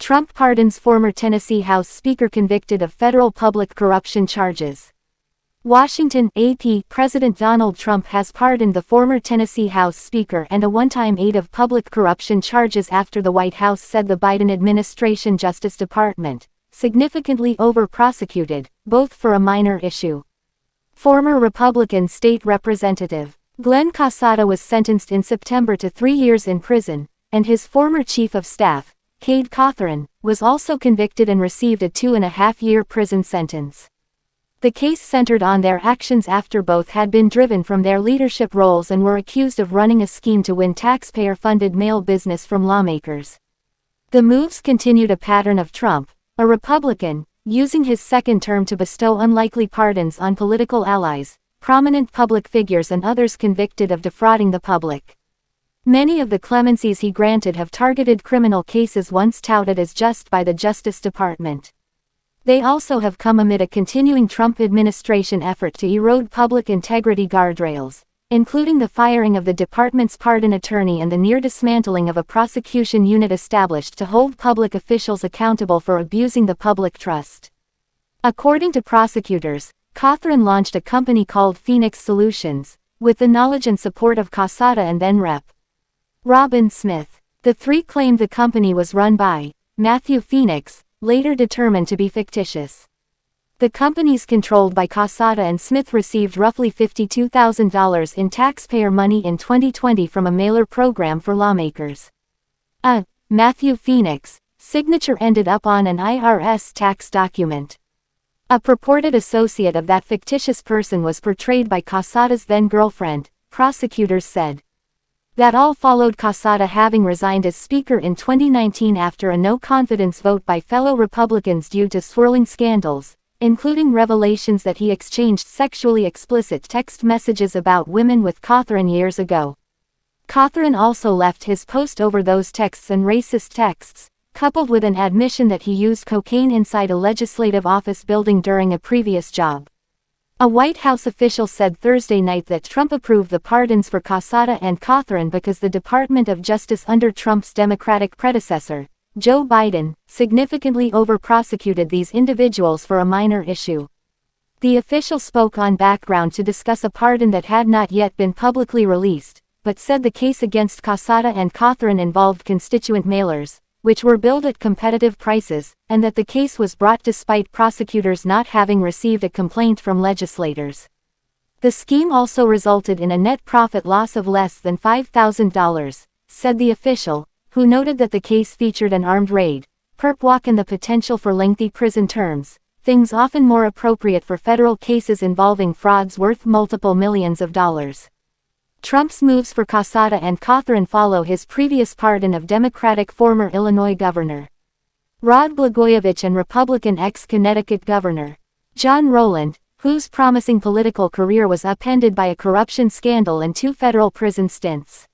Trump pardons former Tennessee House Speaker convicted of federal public corruption charges. Washington, AP. President Donald Trump has pardoned the former Tennessee House Speaker and a one-time aide of public corruption charges after the White House said the Biden administration Justice Department significantly over-prosecuted, both for a minor issue. Former Republican State Representative Glenn Casada was sentenced in September to 3 years in prison, and his former Chief of Staff, Cade Cothran, was also convicted and received a 2.5-year prison sentence. The case centered on their actions after both had been driven from their leadership roles and were accused of running a scheme to win taxpayer-funded mail business from lawmakers. The moves continued a pattern of Trump, a Republican, using his second term to bestow unlikely pardons on political allies, prominent public figures and others convicted of defrauding the public. Many of the clemencies he granted have targeted criminal cases once touted as just by the Justice Department. They also have come amid a continuing Trump administration effort to erode public integrity guardrails, including the firing of the department's pardon attorney and the near dismantling of a prosecution unit established to hold public officials accountable for abusing the public trust. According to prosecutors, Cothran launched a company called Phoenix Solutions, with the knowledge and support of Casada and then Rep. Robin Smith. The three claimed the company was run by Matthew Phoenix, later determined to be fictitious. The companies controlled by Casada and Smith received roughly $52,000 in taxpayer money in 2020 from a mailer program for lawmakers. Matthew Phoenix signature ended up on an IRS tax document. A purported associate of that fictitious person was portrayed by Casada's then-girlfriend, prosecutors said. That all followed Casada having resigned as Speaker in 2019 after a no-confidence vote by fellow Republicans due to swirling scandals, including revelations that he exchanged sexually explicit text messages about women with Cothran years ago. Cothran also left his post over those texts and racist texts, coupled with an admission that he used cocaine inside a legislative office building during a previous job. A White House official said Thursday night that Trump approved the pardons for Casada and Cothran because the Department of Justice under Trump's Democratic predecessor, Joe Biden, significantly over-prosecuted these individuals for a minor issue. The official spoke on background to discuss a pardon that had not yet been publicly released, but said the case against Casada and Cothran involved constituent mailers, which were billed at competitive prices, and that the case was brought despite prosecutors not having received a complaint from legislators. The scheme also resulted in a net profit loss of less than $5,000, said the official, who noted that the case featured an armed raid, perp walk and the potential for lengthy prison terms, things often more appropriate for federal cases involving frauds worth multiple millions of dollars. Trump's moves for Casada and Cothran follow his previous pardon of Democratic former Illinois Governor Rod Blagojevich and Republican ex-Connecticut Governor John Rowland, whose promising political career was upended by a corruption scandal and 2 federal prison stints.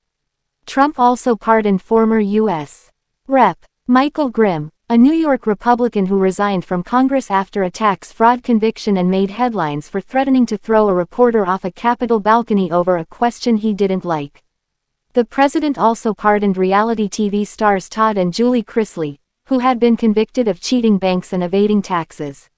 Trump also pardoned former U.S. Rep. Michael Grimm, a New York Republican who resigned from Congress after a tax fraud conviction and made headlines for threatening to throw a reporter off a Capitol balcony over a question he didn't like. The president also pardoned reality TV stars Todd and Julie Chrisley, who had been convicted of cheating banks and evading taxes.